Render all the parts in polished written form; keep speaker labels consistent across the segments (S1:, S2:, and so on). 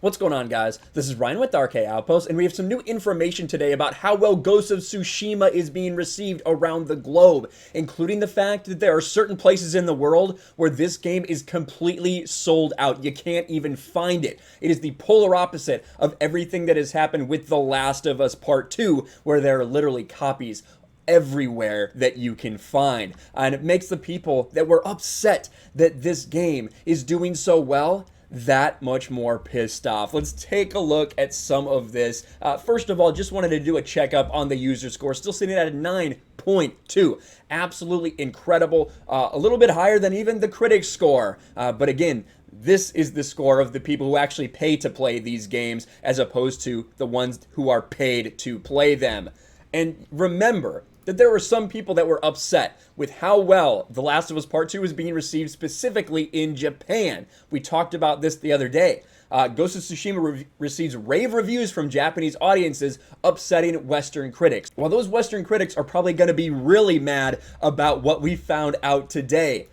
S1: What's going on, guys? This is Ryan with RK Outpost, and we have some new information today about how well Ghost of Tsushima is being received around the globe, including the fact that there are certain places in the world where this game is completely sold out. You can't even find it. It is the polar opposite of everything that has happened with The Last of Us Part 2, where there are literally copies everywhere that you can find. And it makes the people that were upset that this game is doing so well that much more pissed off. Let's take a look at some of this. First of all, just wanted to do a checkup on the user score, still sitting at a 9.2. Absolutely incredible. A little bit higher than even the critics score. But again, this is the score of the people who actually pay to play these games as opposed to the ones who are paid to play them. And remember that there were some people that were upset with how well The Last of Us Part 2 is being received specifically in Japan. We talked about this the other day. Ghost of Tsushima receives rave reviews from Japanese audiences, upsetting Western critics. While those Western critics are probably going to be really mad about what we found out today.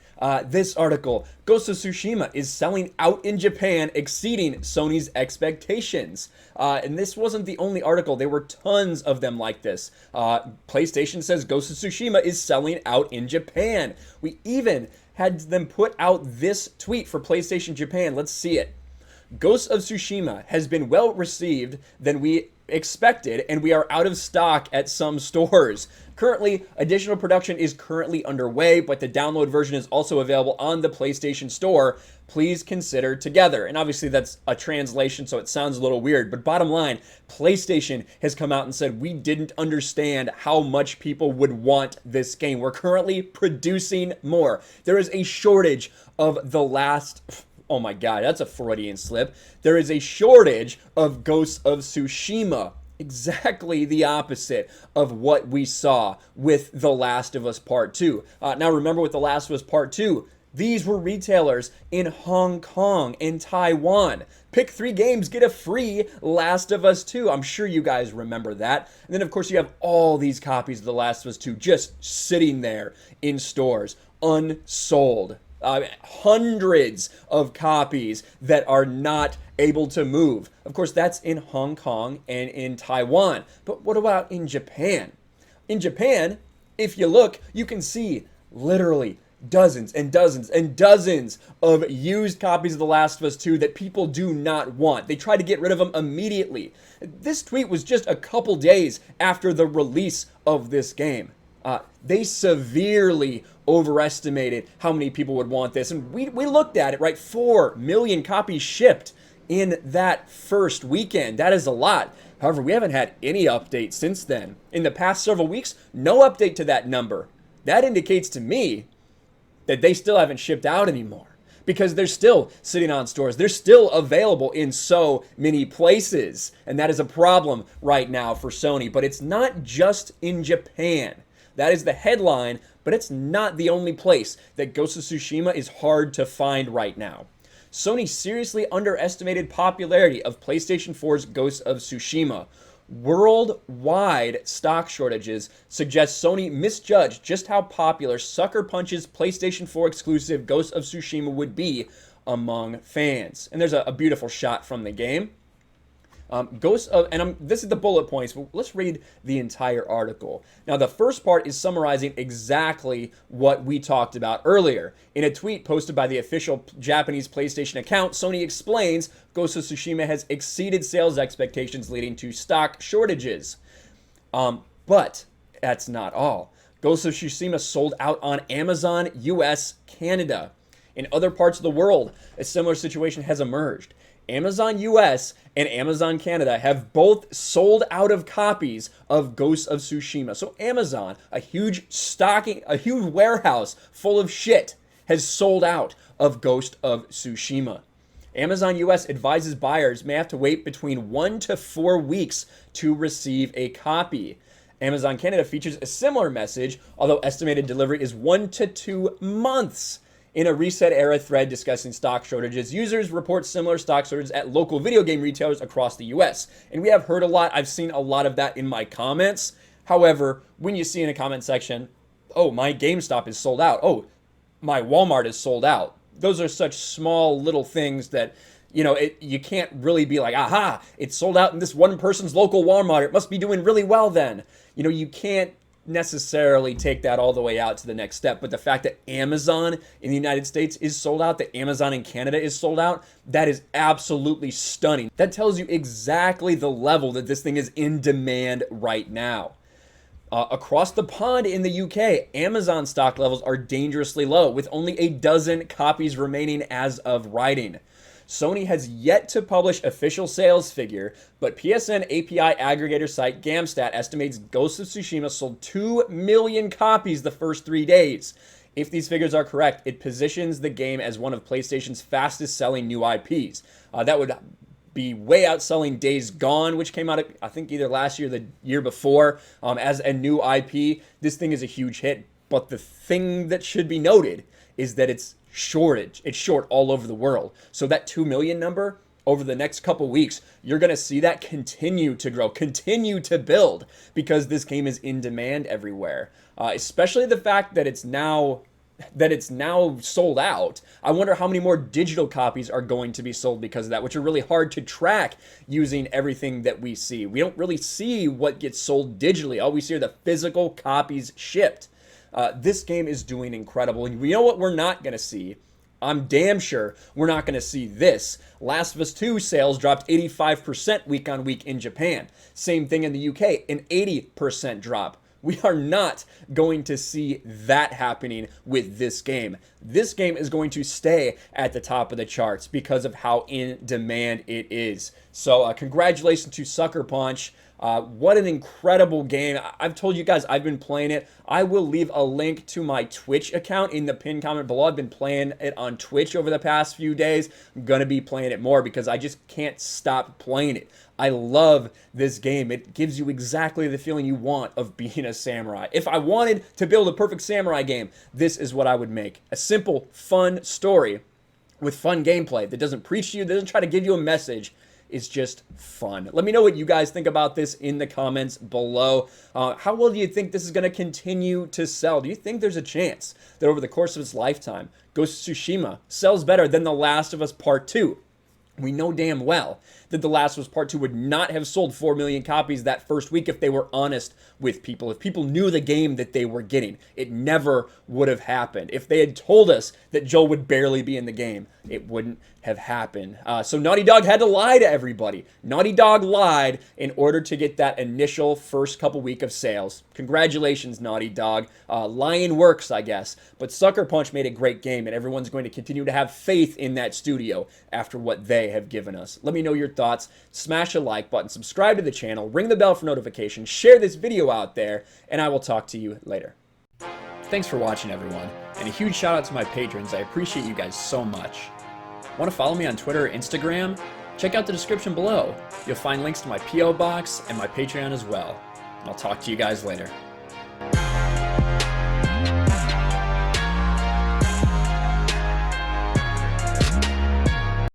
S1: This article, Ghost of Tsushima is selling out in Japan, exceeding Sony's expectations. And this wasn't the only article. There were tons of them like this. PlayStation says Ghost of Tsushima is selling out in Japan. We even had them put out this tweet for PlayStation Japan. Let's see it. Ghost of Tsushima has been well received than we expected, and we are out of stock at some stores. Currently, additional production is currently underway, but the download version is also available on the PlayStation Store. Please consider together. And obviously that's a translation, so it sounds a little weird, but bottom line, PlayStation has come out and said we didn't understand how much people would want this game. We're currently producing more. There is a shortage of oh my god, that's a Freudian slip. There is a shortage of Ghost of Tsushima. Exactly the opposite of what we saw with The Last of Us Part 2. Now remember, with The Last of Us Part 2, these were retailers in Hong Kong and Taiwan. Pick 3 games, get a free Last of Us 2. I'm sure you guys remember that. And then of course you have all these copies of The Last of Us 2 just sitting there in stores, unsold. Hundreds of copies that are not able to move. Of course, that's in Hong Kong and in Taiwan. But what about in Japan? In Japan, if you look, you can see literally dozens and dozens and dozens of used copies of The Last of Us 2 that people do not want. They try to get rid of them immediately. This tweet was just a couple days after the release of this game. They severely overestimated how many people would want this. And we looked at it, right? 4 million copies shipped in that first weekend. That is a lot. However, we haven't had any update since then. In the past several weeks, no update to that number. That indicates to me that they still haven't shipped out anymore, because they're still sitting on stores. They're still available in so many places. And that is a problem right now for Sony. But it's not just in Japan. That is the headline, but it's not the only place that Ghost of Tsushima is hard to find right now. Sony seriously underestimated popularity of PlayStation 4's Ghost of Tsushima. Worldwide stock shortages suggest Sony misjudged just how popular Sucker Punch's PlayStation 4 exclusive Ghost of Tsushima would be among fans. And there's a beautiful shot from the game. This is the bullet points, but let's read the entire article. Now, the first part is summarizing exactly what we talked about earlier. In a tweet posted by the official Japanese PlayStation account, Sony explains Ghost of Tsushima has exceeded sales expectations, leading to stock shortages. But that's not all. Ghost of Tsushima sold out on Amazon, US, Canada. In other parts of the world, a similar situation has emerged. Amazon US and Amazon Canada have both sold out of copies of Ghost of Tsushima. So Amazon, a huge warehouse full of shit, has sold out of Ghost of Tsushima. Amazon US advises buyers may have to wait between 1 to 4 weeks to receive a copy. Amazon Canada features a similar message, although estimated delivery is 1 to 2 months. In a Reset Era thread discussing stock shortages, users report similar stock shortages at local video game retailers across the US. And we have heard a lot. I've seen a lot of that in my comments. However, when you see in a comment section, oh, my GameStop is sold out. Oh, my Walmart is sold out. Those are such small little things that You know, you can't really be like, aha, it's sold out in this one person's local Walmart. It must be doing really well then. You know, you can't necessarily take that all the way out to the next step. But the fact that Amazon in the United States is sold out, that Amazon in Canada is sold out, that is absolutely stunning. That tells you exactly the level that this thing is in demand right now. Across the pond in the UK, Amazon stock levels are dangerously low, with only a dozen copies remaining as of writing. Sony has yet to publish official sales figure, but PSN API aggregator site Gamstat estimates Ghost of Tsushima sold 2 million copies the first 3 days. If these figures are correct, it positions the game as one of PlayStation's fastest selling new IPs. That would be way outselling Days Gone, which came out, I think, either last year or the year before, as a new IP. This thing is a huge hit, but the thing that should be noted is that it's short all over the world. So that 2 million number, over the next couple weeks, you're going to see that continue to grow, continue to build, because this game is in demand everywhere. Especially the fact that it's now sold out. I wonder how many more digital copies are going to be sold because of that, which are really hard to track using everything that we see. We don't really see what gets sold digitally. All we see are the physical copies shipped. This game is doing incredible. And we know what we're not going to see. I'm damn sure we're not going to see this. Last of Us 2 sales dropped 85% week on week in Japan. Same thing in the UK, an 80% drop. We are not going to see that happening with this game. This game is going to stay at the top of the charts because of how in demand it is. So congratulations to Sucker Punch. What an incredible game. I've told you guys I've been playing it. I will leave a link to my Twitch account in the pinned comment below. I've been playing it on Twitch over the past few days. I'm going to be playing it more because I just can't stop playing it. I love this game. It gives you exactly the feeling you want of being a samurai. If I wanted to build a perfect samurai game, this is what I would make. A simple, fun story with fun gameplay that doesn't preach to you, that doesn't try to give you a message. It's just fun. Let me know what you guys think about this in the comments below. How well do you think this is going to continue to sell? Do you think there's a chance that over the course of its lifetime, Ghost of Tsushima sells better than The Last of Us Part 2? We know damn well that The Last of Us Part 2 would not have sold 4 million copies that first week if they were honest with people. If people knew the game that they were getting, it never would have happened. If they had told us that Joel would barely be in the game, it wouldn't have happened. So Naughty Dog had to lie to everybody. Naughty Dog lied in order to get that initial first couple week of sales. Congratulations, Naughty Dog. Lying works, I guess. But Sucker Punch made a great game, and everyone's going to continue to have faith in that studio after what they have given us. Let me know your thoughts. Smash a like button, subscribe to the channel, ring the bell for notifications, share this video out there, and I will talk to you later. Thanks for watching, everyone, and a huge shout out to my patrons. I appreciate you guys so much. Want to follow me on Twitter or Instagram? Check out the description below. You'll find links to my P.O. box and my Patreon as well. And I'll talk to you guys later.